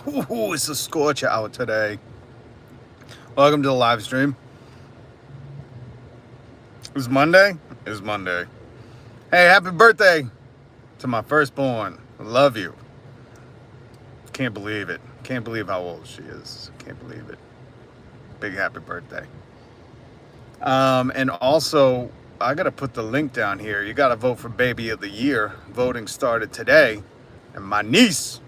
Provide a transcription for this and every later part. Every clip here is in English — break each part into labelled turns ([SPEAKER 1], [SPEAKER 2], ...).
[SPEAKER 1] Ooh, it's a scorcher out today. Welcome to the live stream. It's Monday. It's Monday. Hey, happy birthday to my firstborn. I love you. Can't believe it. Can't believe how old she is. Can't believe it. Big happy birthday. And also, I gotta put the link down here. You gotta vote for Baby of the Year. Voting started today, and my niece,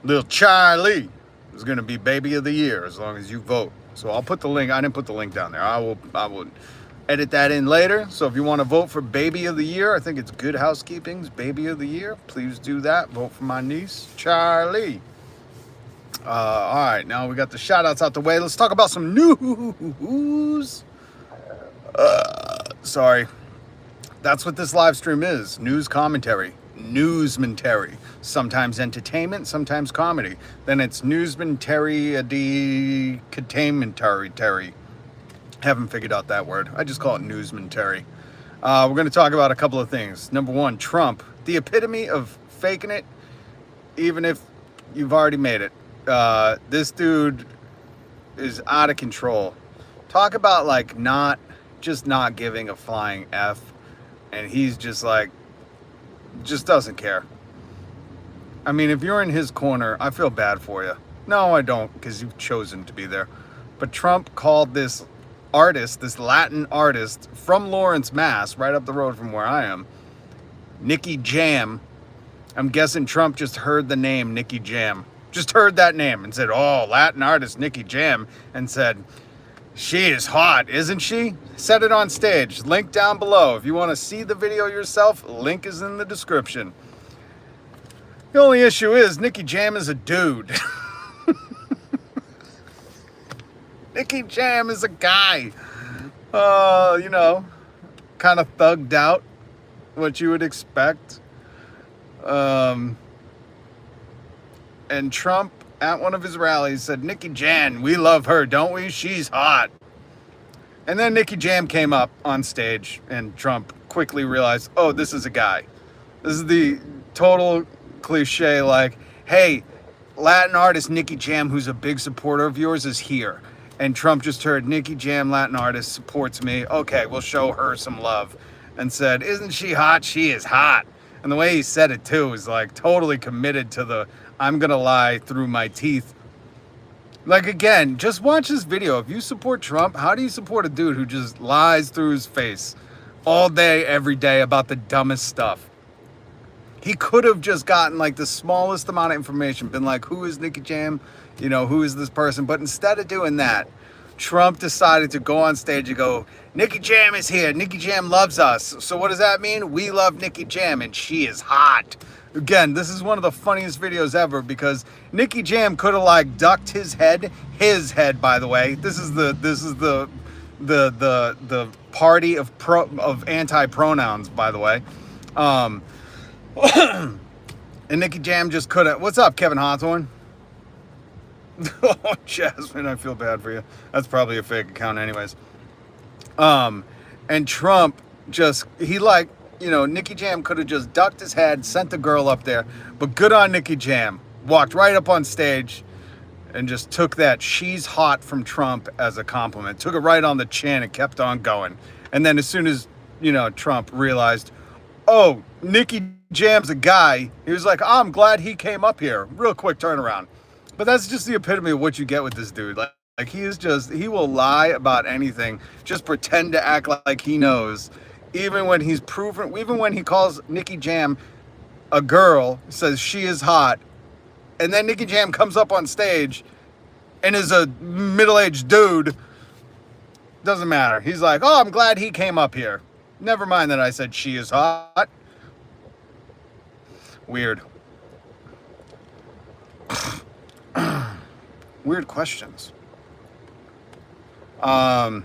[SPEAKER 1] little Charlie, is gonna be Baby of the Year as long as you vote. So I'll put the link. I didn't put the link down there. I will edit that in later. So if you want to vote for Baby of the Year, I think it's Good Housekeeping's Baby of the Year. Please do that. Vote for my niece, Charlie. All right, now we got the shout outs out the way. Let's talk about some news. Sorry. That's what this live stream is. News commentary. Newsmentary. Sometimes entertainment, sometimes comedy. Then it's newsmentary, containmentary. Haven't figured out that word. I just call it newsmentary. We're going to talk about a couple of things. Number one, Trump. The epitome of faking it, even if you've already made it. This dude is out of control. Talk about like not giving a flying F. And he's just like, just doesn't care. I mean, if you're in his corner, I feel bad for you. No, I don't, because you've chosen to be there. But Trump called this artist, this Latin artist from Lawrence, Mass, right up the road from where I am, Nicky Jam. I'm guessing Trump just heard the name Nicky Jam. Just heard that name and said, oh, Latin artist Nicky Jam, and said, she is hot, isn't she? Said it on stage. Link down below. If you want to see the video yourself, link is in the description. The only issue is Nicky Jam is a dude. Nicky Jam is a guy. You know, kind of thugged out, what you would expect. And Trump, at one of his rallies, said, Nicky Jam, we love her, don't we? She's hot. And then Nicky Jam came up on stage, and Trump quickly realized, oh, this is a guy. This is the total cliche, like, hey, Latin artist Nicky Jam, who's a big supporter of yours, is here. And Trump just heard, Nicky Jam, Latin artist, supports me. Okay, we'll show her some love. And said, isn't she hot? She is hot. And the way he said it, too, is like totally committed to the I'm going to lie through my teeth. Like, again, just watch this video. If you support Trump, how do you support a dude who just lies through his face all day, every day about the dumbest stuff? He could have just gotten like the smallest amount of information, been like, who is Nicky Jam? You know, who is this person? But instead of doing that, Trump decided to go on stage and go, Nicky Jam is here. Nicky Jam loves us. So what does that mean? We love Nicky Jam and she is hot. Again, this is one of the funniest videos ever because Nicky Jam could have like ducked his head, by the way. This is the party of anti-pronouns, by the way. And Nicky Jam just couldn't. What's up, Kevin Hawthorne? Oh, Jasmine, I feel bad for you. That's probably a fake account anyways. And Trump just, Nicky Jam could have just ducked his head, sent the girl up there, but good on Nicky Jam. Walked right up on stage and just took that she's hot from Trump as a compliment. Took it right on the chin and kept on going. And then as soon as, Trump realized, oh, Nicky Jam's a guy, he was like, oh, I'm glad he came up here. Real quick turnaround. But that's just the epitome of what you get with this dude. Like he will lie about anything, just pretend to act like he knows. Even when he calls Nicky Jam a girl, says she is hot, and then Nicky Jam comes up on stage and is a middle-aged dude, doesn't matter. He's like, oh, I'm glad he came up here. Never mind that I said she is hot. Weird. Weird questions. I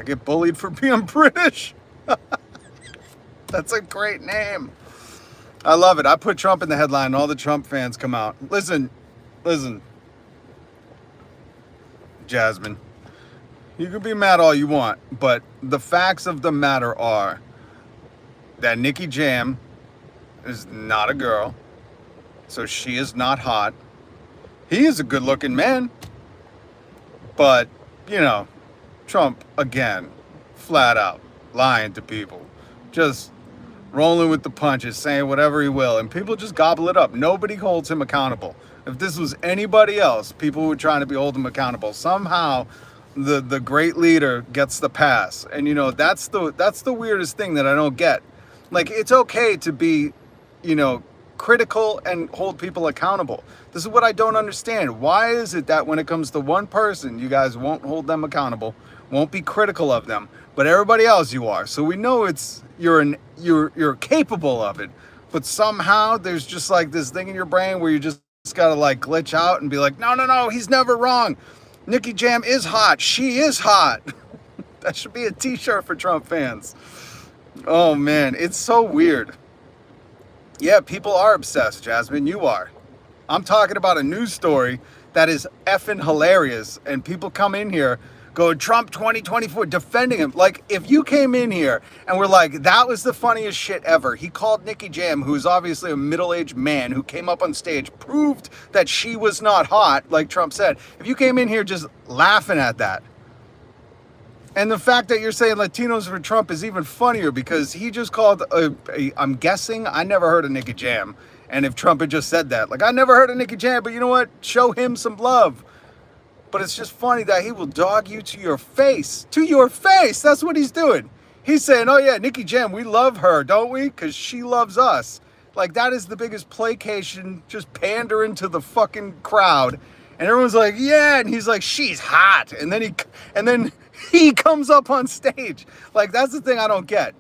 [SPEAKER 1] get bullied for being British. That's a great name. I love it. I put Trump in the headline and all the Trump fans come out. Listen. Jasmine, you can be mad all you want, but the facts of the matter are that Nicky Jam is not a girl. So she is not hot. He is a good looking man. But, you know, Trump, again, flat out lying to people. Just rolling with the punches, saying whatever he will. And people just gobble it up. Nobody holds him accountable. If this was anybody else, people would try to be hold him accountable. Somehow, the great leader gets the pass. And, you know, that's the weirdest thing that I don't get. Like, it's okay to be, you know, critical and hold people accountable. This is what I don't understand. Why is it that when it comes to one person, you guys won't hold them accountable, won't be critical of them, but everybody else you are? So we know you're capable of it, but somehow there's just like this thing in your brain where you just gotta like glitch out and be like, no, he's never wrong. Nicky Jam is hot. She is hot. That should be a t-shirt for Trump fans. Oh man, it's so weird. Yeah, people are obsessed, Jasmine. You are. I'm talking about a news story that is effing hilarious. And people come in here going, Trump 2024, defending him. Like, if you came in here and were like, that was the funniest shit ever. He called Nicky Jam, who's obviously a middle-aged man who came up on stage, proved that she was not hot, like Trump said. If you came in here just laughing at that, and the fact that you're saying Latinos for Trump is even funnier because he just called I'm guessing, I never heard of Nicky Jam. And if Trump had just said that, like, I never heard of Nicky Jam, but you know what? Show him some love. But it's just funny that he will dog you to your face. To your face. That's what he's doing. He's saying, oh yeah, Nicky Jam, we love her, don't we? Because she loves us. Like, that is the biggest placation, just pandering to the fucking crowd. And everyone's like, yeah. And he's like, she's hot. And then he comes up on stage. Like, that's the thing I don't get.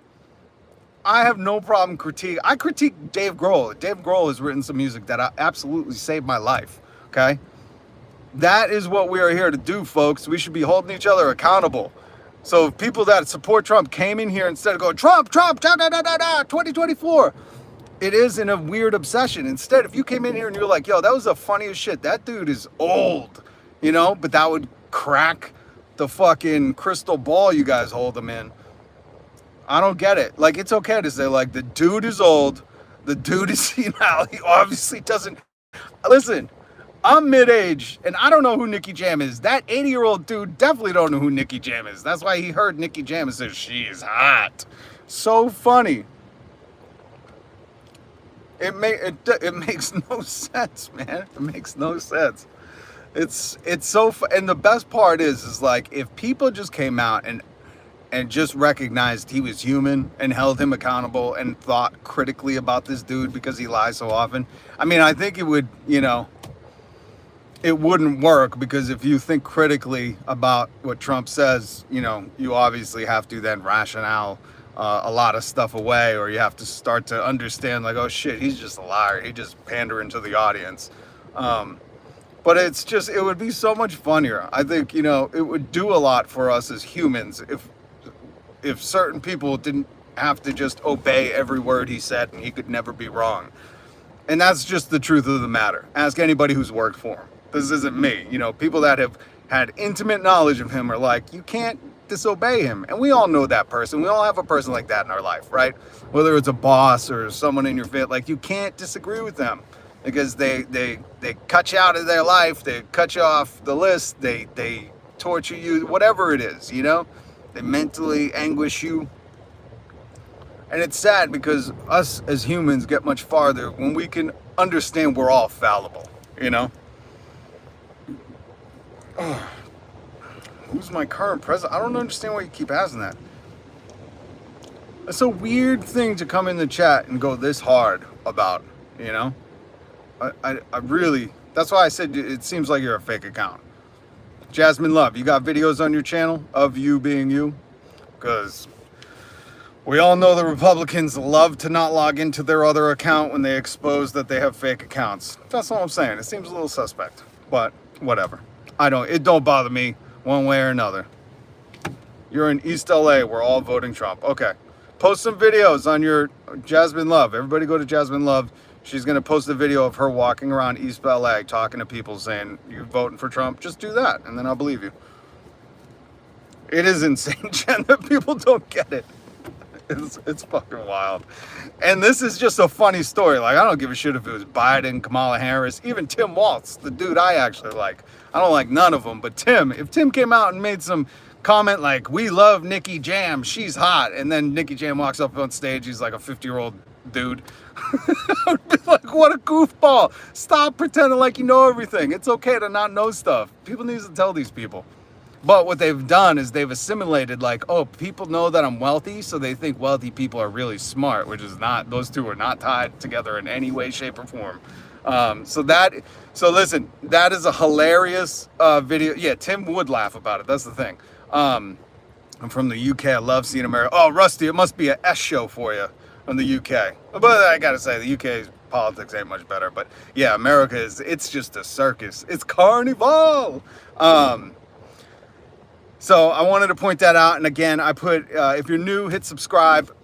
[SPEAKER 1] I have no problem I critique Dave Grohl. Dave Grohl has written some music that absolutely saved my life, okay? That is what we are here to do, folks. We should be holding each other accountable. So if people that support Trump came in here instead of going, Trump, 2024, it is in a weird obsession. Instead, if you came in here and you're like, yo, that was the funniest shit. That dude is old, you know? But that would crack the fucking crystal ball you guys hold him in. I don't get it. Like, it's okay to say, like, the dude is old. The dude is senile. He obviously doesn't. Listen, I'm mid-age, and I don't know who Nicky Jam is. That 80-year-old dude definitely don't know who Nicky Jam is. That's why he heard Nicky Jam and says, she is hot. So funny. It makes no sense, man. It makes no sense. It's so and the best part is like, if people just came out and just recognized he was human and held him accountable and thought critically about this dude because he lies so often. I mean, I think it would, you know, it wouldn't work, because if you think critically about what Trump says, you know, you obviously have to then rationale a lot of stuff away, or you have to start to understand like, oh shit, he's just a liar. He just pandering to the audience. But it's just, it would be so much funnier. I think, you know, it would do a lot for us as humans if certain people didn't have to just obey every word he said and he could never be wrong. And that's just the truth of the matter. Ask anybody who's worked for him. This isn't me. You know, people that have had intimate knowledge of him are like, you can't disobey him. And we all know that person. We all have a person like that in our life, right? Whether it's a boss or someone in your fit, like, you can't disagree with them because they cut you out of their life. They cut you off the list. They torture you, whatever it is, you know? They mentally anguish you. And it's sad because us as humans get much farther when we can understand we're all fallible, you know? Oh, who's my current president? I don't understand why you keep asking that. It's a weird thing to come in the chat and go this hard about, you know? I really, that's why I said it seems like you're a fake account. Jasmine Love, you got videos on your channel of you being you? Because we all know the Republicans love to not log into their other account when they expose that they have fake accounts. That's all I'm saying. It seems a little suspect, but whatever. It don't bother me one way or another. You're in East LA. We're all voting Trump. Okay. Post some videos on your Jasmine Love. Everybody go to Jasmine Love. She's going to post a video of her walking around East LA talking to people saying, you're voting for Trump. Just do that, and then I'll believe you. It is insane, Jen, that people don't get it. It's fucking wild. And this is just a funny story. Like, I don't give a shit if it was Biden, Kamala Harris, even Tim Walz, the dude I actually like. I don't like none of them, but Tim, if Tim came out and made some comment like, we love Nicky Jam, she's hot, and then Nicky Jam walks up on stage, he's like a 50-year-old dude. I'd be like, what a goofball. Stop pretending like you know everything. It's okay to not know stuff. People need to tell these people. But what they've done is they've assimilated like, oh, people know that I'm wealthy, so they think wealthy people are really smart, which is not, those two are not tied together in any way, shape, or form. So listen, that is a hilarious video. Yeah, Tim would laugh about it. That's the thing. I'm from the UK. I love seeing America. Oh, Rusty, it must be a S show for you from the UK. But I gotta say, the UK's politics ain't much better. But yeah, America it's just a circus. It's carnival. So I wanted to point that out. And again, I put, if you're new, hit subscribe,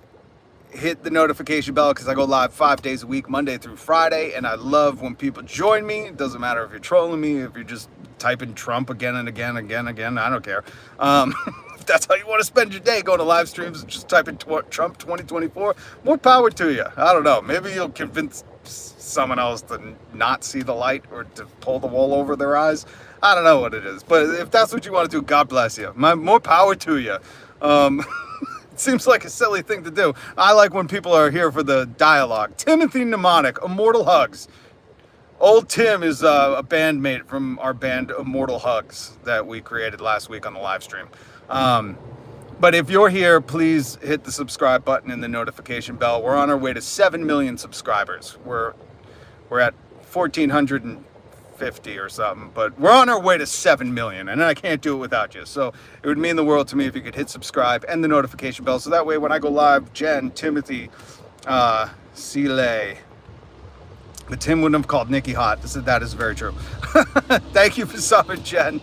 [SPEAKER 1] hit the notification bell, because I go live 5 days a week, Monday through Friday. And I love when people join me. It doesn't matter if you're trolling me, if you're just typing Trump again and again, I don't care. If that's how you want to spend your day, going to live streams and just type in Trump 2024, more power to you. I don't know. Maybe you'll convince someone else to not see the light or to pull the wool over their eyes. I don't know what it is, but if that's what you want to do, God bless you. More power to you. It seems like a silly thing to do. I like when people are here for the dialogue. Timothy Mnemonic, Immortal Hugs. Old Tim is a bandmate from our band Immortal Hugs that we created last week on the live stream. But if you're here, please hit the subscribe button and the notification bell. We're on our way to 7 million subscribers. We're at 1,450 or something, but we're on our way to 7 million, and I can't do it without you. So it would mean the world to me if you could hit subscribe and the notification bell, so that way when I go live, Jen, Timothy, Seeley, but Tim wouldn't have called Nikki hot. That is very true. Thank you for subbing, Jen.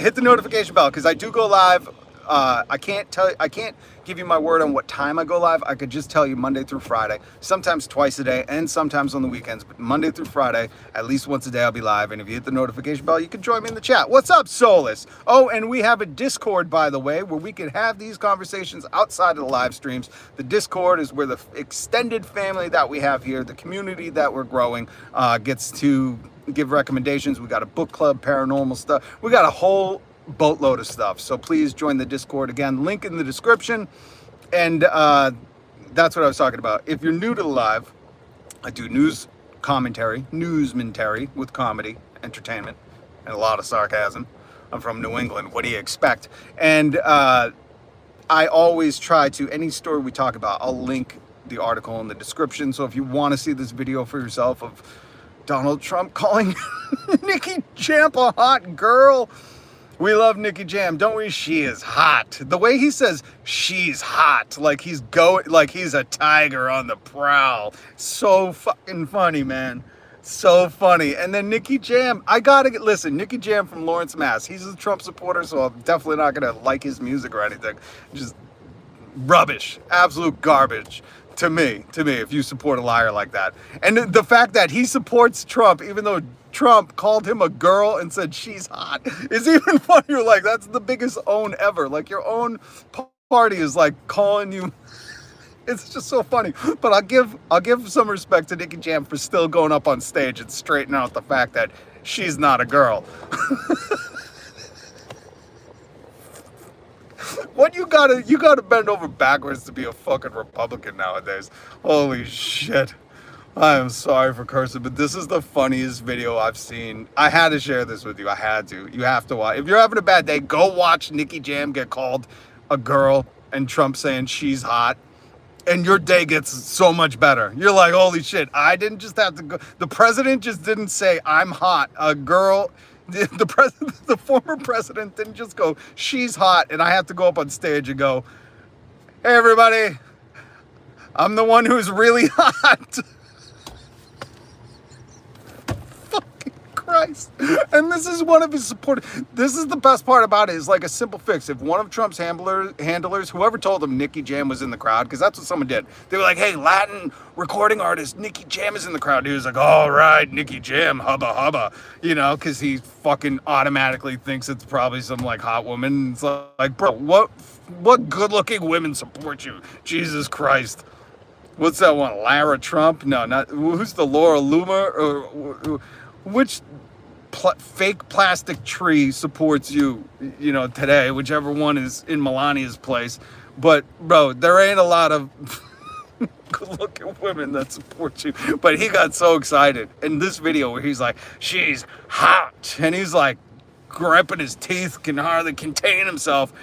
[SPEAKER 1] Hit the notification bell, because I do go live. I can't give you my word on what time I go live. I could just tell you Monday through Friday, sometimes twice a day, and sometimes on the weekends. But Monday through Friday, at least once a day, I'll be live. And if you hit the notification bell, you can join me in the chat. What's up, Solus? Oh, and we have a Discord, by the way, where we can have these conversations outside of the live streams. The Discord is where the extended family that we have here, the community that we're growing, gets to give recommendations. We got a book club, paranormal stuff. We got a whole boatload of stuff. So please join the Discord. Again, link in the description. And that's what I was talking about. If you're new to the live, I do news commentary, newsmentary with comedy, entertainment, and a lot of sarcasm. I'm from New England. What do you expect? And I always try to, any story we talk about, I'll link the article in the description. So if you want to see this video for yourself of Donald Trump calling Nicky Jam a hot girl, we love Nicky Jam, don't we? She is hot. The way he says she's hot, like he's a tiger on the prowl. So fucking funny, man. So funny. And then Nicky Jam, listen, Nicky Jam from Lawrence, Mass. He's a Trump supporter, so I'm definitely not gonna like his music or anything. Just rubbish, absolute garbage. To me, if you support a liar like that. And the fact that he supports Trump, even though Trump called him a girl and said she's hot, is even funnier. Like, that's the biggest own ever. Like, your own party is like calling you. It's just so funny. But I'll give some respect to Nicky Jam for still going up on stage and straightening out the fact that she's not a girl. What you gotta bend over backwards to be a fucking Republican nowadays. Holy shit. I am sorry for cursing, but this is the funniest video I've seen. I had to share this with you. I had to. You have to watch. If you're having a bad day, go watch Nicky Jam get called a girl and Trump saying she's hot, and your day gets so much better. You're like, holy shit, I didn't just have to go. The president just didn't say I'm hot. A girl. The former president didn't just go, she's hot, and I have to go up on stage and go, hey everybody, I'm the one who's really hot. Fucking Christ. Christ. And this is one of his supporters. This is the best part about it, is like a simple fix. If one of Trump's handlers, whoever told him Nicky Jam was in the crowd, because that's what someone did. They were like, hey, Latin recording artist Nicky Jam is in the crowd. He was like, all right, Nicky Jam, hubba hubba. You know, because he fucking automatically thinks it's probably some like hot woman. It's like, bro, what good looking women support you? Jesus Christ. What's that one? Lara Trump? No, not. Who's the Laura Loomer? Or which fake plastic tree supports you, you know, today? Whichever one is in Melania's place. But, bro, there ain't a lot of good-looking women that support you. But he got so excited in this video where he's like, she's hot. And he's like gripping his teeth, can hardly contain himself.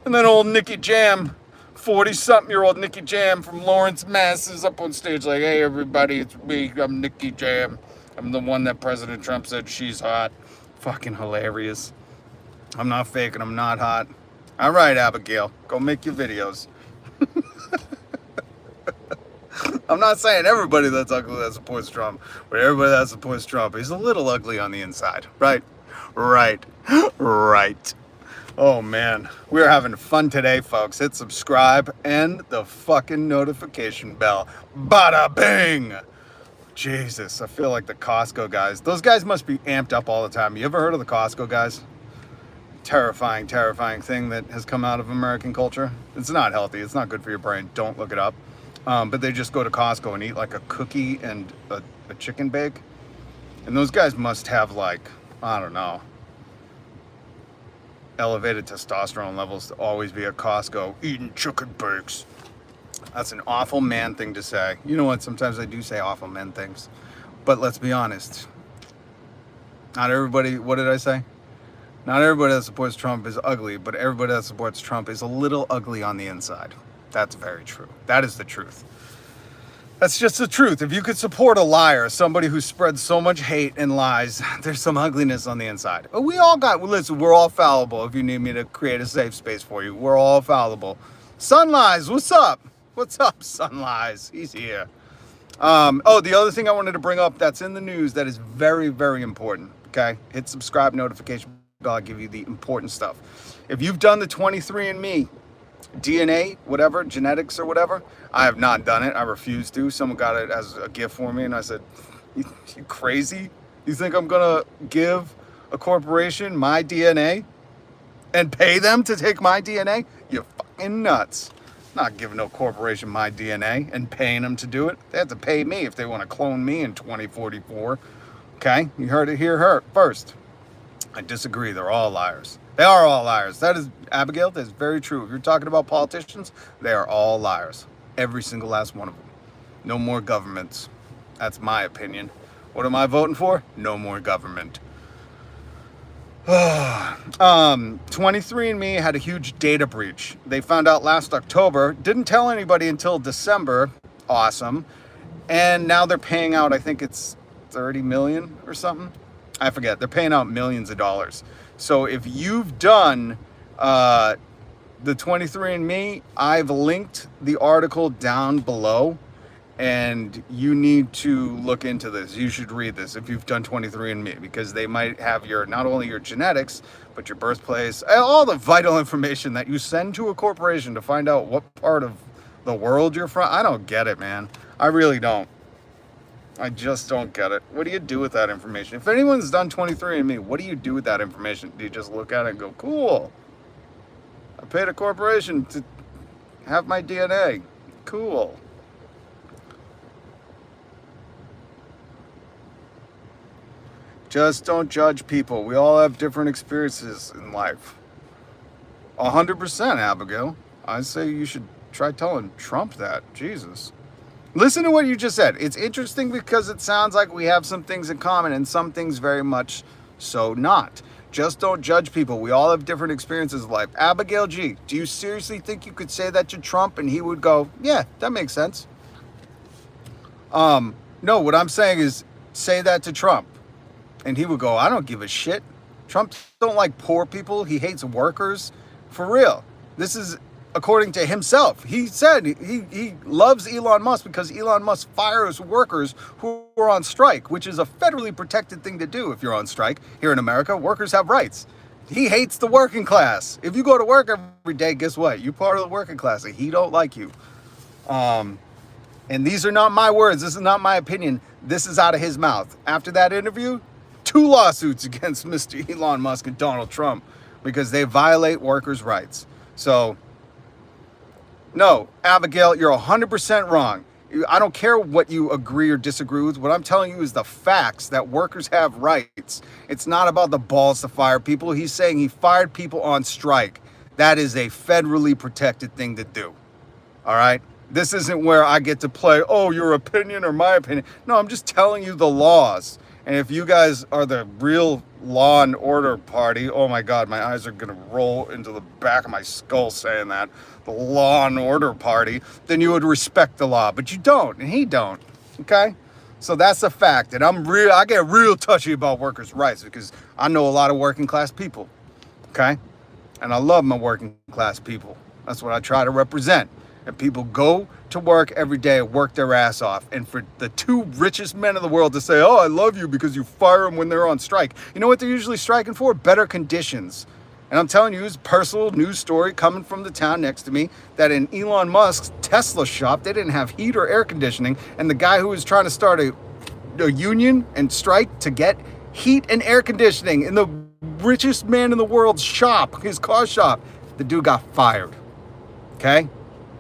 [SPEAKER 1] And then old Nicky Jam, 40-something-year-old Nicky Jam from Lawrence, Mass. is up on stage like, hey, everybody, it's me. I'm Nicky Jam. I'm the one that President Trump said she's hot. Fucking hilarious. I'm not faking. I'm not hot. All right, Abigail. Go make your videos. I'm not saying everybody that's ugly that supports Trump, but everybody that supports Trump is a little ugly on the inside. Right? Right. Right. Oh, man. We're having fun today, folks. Hit subscribe and the fucking notification bell. Bada bing! Jesus, I feel like the Costco guys. Those guys must be amped up all the time. You ever heard of the Costco guys? Terrifying, terrifying thing that has come out of American culture. It's not healthy. It's not good for your brain. Don't look it up. But they just go to Costco and eat like a cookie and a chicken bake. And those guys must have like, I don't know, elevated testosterone levels to always be at Costco eating chicken bakes. That's an awful man thing to say. You know what? Sometimes I do say awful men things. But let's be honest. Not everybody, what did I say? Not everybody that supports Trump is ugly, but everybody that supports Trump is a little ugly on the inside. That's very true. That is the truth. That's just the truth. If you could support a liar, somebody who spreads so much hate and lies, there's some ugliness on the inside. We all got, listen, we're all fallible. If you need me to create a safe space for you, we're all fallible. Sun Lies, what's up? What's up, Sun Lies? He's here. Oh, the other thing I wanted to bring up that's in the news that is very, very important, okay? Hit subscribe, notification bell, I'll give you the important stuff. If you've done the 23andMe, DNA, whatever, genetics or whatever, I have not done it. I refuse to. Someone got it as a gift for me, and I said, you crazy? You think I'm going to give a corporation my DNA and pay them to take my DNA? You're fucking nuts. Not giving no corporation my DNA and paying them to do it. They have to pay me if they want to clone me in 2044. Okay? You heard it here first. I disagree. They're all liars. They are all liars. That is, Abigail, that is very true. If you're talking about politicians, they are all liars. Every single last one of them. No more governments. That's my opinion. What am I voting for? No more government. 23andMe had a huge data breach. They found out last October, didn't tell anybody until December. Awesome. And now they're paying out, I think it's 30 million or something. I forget. They're paying out millions of dollars. So if you've done the 23andMe, I've linked the article down below, and you need to look into this. You should read this if you've done 23andMe, because they might have your, not only your genetics, but your birthplace, all the vital information that you send to a corporation to find out what part of the world you're from. I don't get it, man. I really don't. I just don't get it. What do you do with that information? If anyone's done 23andMe, what do you do with that information? Do you just look at it and go, cool, I paid a corporation to have my DNA. Cool. Just don't judge people. We all have different experiences in life. 100%, Abigail. I say you should try telling Trump that. Jesus. Listen to what you just said. It's interesting because it sounds like we have some things in common and some things very much so not. Just don't judge people. We all have different experiences of life. Abigail G, do you seriously think you could say that to Trump and he would go, yeah, that makes sense? No, what I'm saying is say that to Trump and he would go, I don't give a shit. Trump don't like poor people. He hates workers. For real. This is according to himself. He said he loves Elon Musk because Elon Musk fires workers who are on strike, which is a federally protected thing to do if you're on strike. Here in America, workers have rights. He hates the working class. If you go to work every day, guess what? You're part of the working class. He don't like you. And these are not my words. This is not my opinion. This is out of his mouth. After that interview, 2 lawsuits against Mr. Elon Musk and Donald Trump because they violate workers' rights. So, no, Abigail, you're 100% wrong. I don't care what you agree or disagree with. What I'm telling you is the facts that workers have rights. It's not about the balls to fire people. He's saying he fired people on strike. That is a federally protected thing to do. All right? This isn't where I get to play, oh, your opinion or my opinion. No, I'm just telling you the laws. And if you guys are the real law and order party, oh my God, my eyes are going to roll into the back of my skull saying that, the law and order party, then you would respect the law. But you don't, and he don't, okay? So that's a fact. And I get real touchy about workers' rights because I know a lot of working class people, okay? And I love my working class people. That's what I try to represent. And people go to work every day, work their ass off. And for the 2 richest men in the world to say, oh, I love you because you fire them when they're on strike. You know what they're usually striking for? Better conditions. And I'm telling you, it's a personal news story coming from the town next to me that in Elon Musk's Tesla shop, they didn't have heat or air conditioning. And the guy who was trying to start a union and strike to get heat and air conditioning in the richest man in the world's shop, his car shop, the dude got fired. Okay?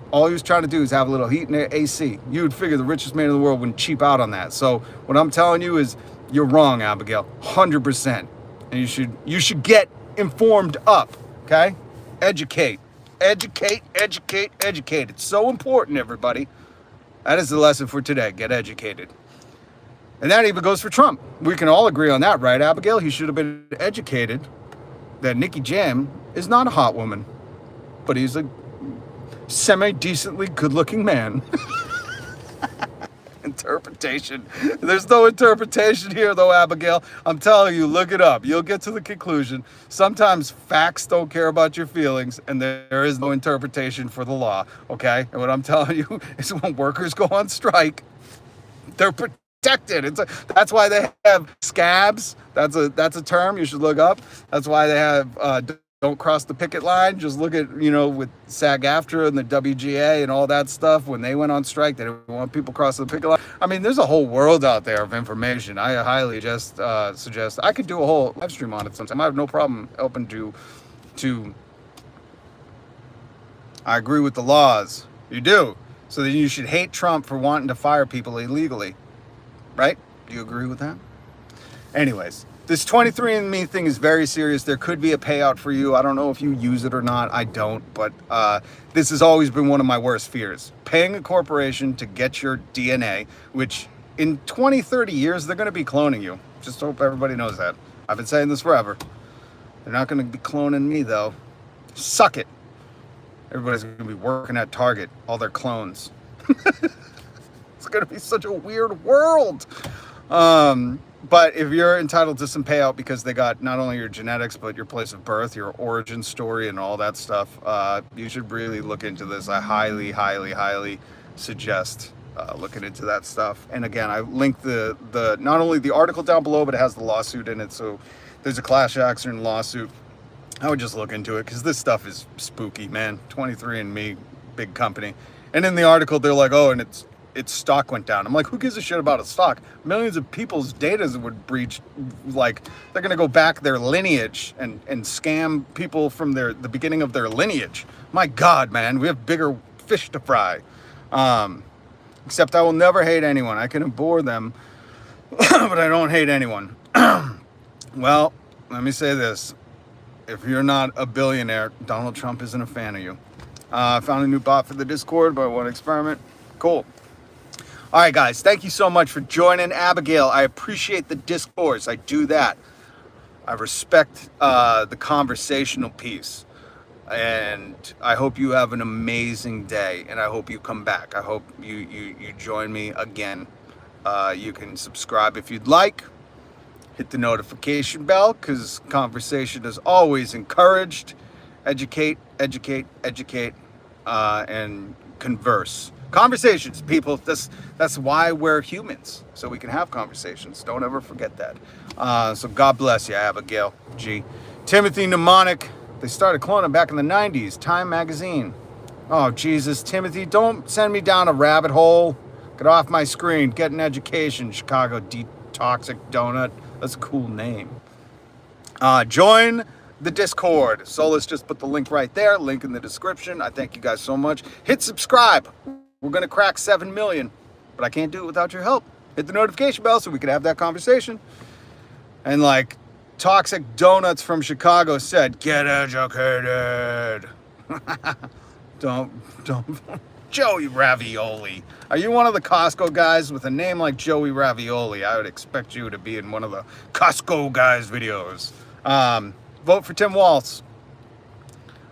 [SPEAKER 1] All he was trying to do is have a little heat and AC. You would figure the richest man in the world wouldn't cheap out on that. So what I'm telling you is you're wrong, Abigail, 100%. And you should get informed up, okay? Educate. It's so important, everybody. That is the lesson for today. Get educated. And that even goes for Trump. We can all agree on that, right, Abigail? He should have been educated that Nicky Jam is not a hot woman, but he's a semi-decently good-looking man. Interpretation. There's no interpretation here, though, Abigail. I'm telling you, look it up. You'll get to the conclusion. Sometimes facts don't care about your feelings, and there is no interpretation for the law, okay? And what I'm telling you is when workers go on strike, they're protected. That's why they have scabs. That's a term you should look up. That's why they have don't cross the picket line. Just look at, with SAG-AFTRA and the WGA and all that stuff. When they went on strike, they didn't want people crossing the picket line. I mean, there's a whole world out there of information. I highly just suggest I could do a whole live stream on it sometime. I have no problem helping to. I agree with the laws. You do. So then you should hate Trump for wanting to fire people illegally, right? Do you agree with that? Anyways. This 23andMe thing is very serious. There could be a payout for you. I don't know if you use it or not. I don't, but this has always been one of my worst fears. Paying a corporation to get your DNA, which in 20, 30 years, they're going to be cloning you. Just hope everybody knows that. I've been saying this forever. They're not going to be cloning me, though. Suck it. Everybody's going to be working at Target, all their clones. It's going to be such a weird world. But if you're entitled to some payout because they got not only your genetics, but your place of birth, your origin story, and all that stuff, you should really look into this. I highly, highly, highly suggest looking into that stuff. And again, I linked the not only the article down below, but it has the lawsuit in it. So there's a class action lawsuit. I would just look into it because this stuff is spooky, man. 23andMe, big company. And in the article, they're like, oh, and its stock went down. I'm like, who gives a shit about a stock? Millions of people's data would breach. Like, they're going to go back their lineage and scam people from the beginning of their lineage. My God, man, we have bigger fish to fry. Except I will never hate anyone. I can abhor them, but I don't hate anyone. Well, let me say this. If you're not a billionaire, Donald Trump isn't a fan of you. I found a new bot for the Discord, but I want to experiment. Cool. All right, guys, thank you so much for joining Abigail. I appreciate the discourse. I do that. I respect the conversational piece. And I hope you have an amazing day, and I hope you come back. I hope you join me again. You can subscribe if you'd like. Hit the notification bell, because conversation is always encouraged. Educate, educate, educate. and converse. Conversations, people. That's why we're humans, so we can have conversations. Don't ever forget that. So God bless you, Abigail G. Timothy Mnemonic. They started cloning back in the 90s. Time magazine. Oh, Jesus, Timothy, don't send me down a rabbit hole. Get off my screen. Get an education. Chicago Detoxic Donut. That's a cool name. Join the Discord. Solus just put the link right there. Link in the description. I thank you guys so much. Hit subscribe. We're going to crack 7 million, but I can't do it without your help. Hit the notification bell so we can have that conversation. And like Toxic Donuts from Chicago said, get educated. Don't. Joey Ravioli. Are you one of the Costco guys with a name like Joey Ravioli? I would expect you to be in one of the Costco guys videos. Vote for Tim Waltz.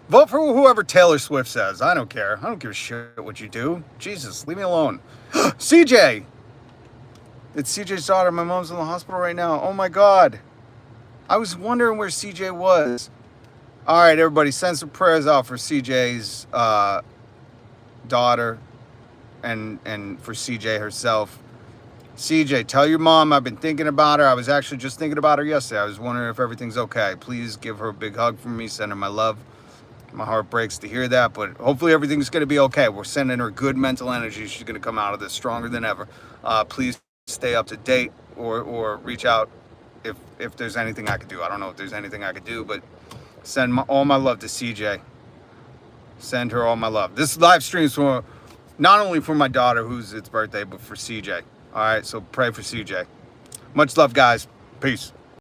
[SPEAKER 1] Vote for whoever Taylor Swift says. I don't care. I don't give a shit what you do. Jesus, leave me alone. CJ. It's CJ's daughter. My mom's in the hospital right now. Oh my God. I was wondering where CJ was. All right, everybody, send some prayers out for CJ's daughter and for CJ herself. CJ, tell your mom I've been thinking about her. I was actually just thinking about her yesterday. I was wondering if everything's okay. Please give her a big hug from me. Send her my love. My heart breaks to hear that, but hopefully everything's going to be okay. We're sending her good mental energy. She's going to come out of this stronger than ever. Please stay up to date or reach out if there's anything I could do. I don't know if there's anything I could do, but send all my love to CJ. Send her all my love. This live stream is for not only for my daughter, who's its birthday, but for CJ. All right, so pray for CJ. Much love, guys. Peace.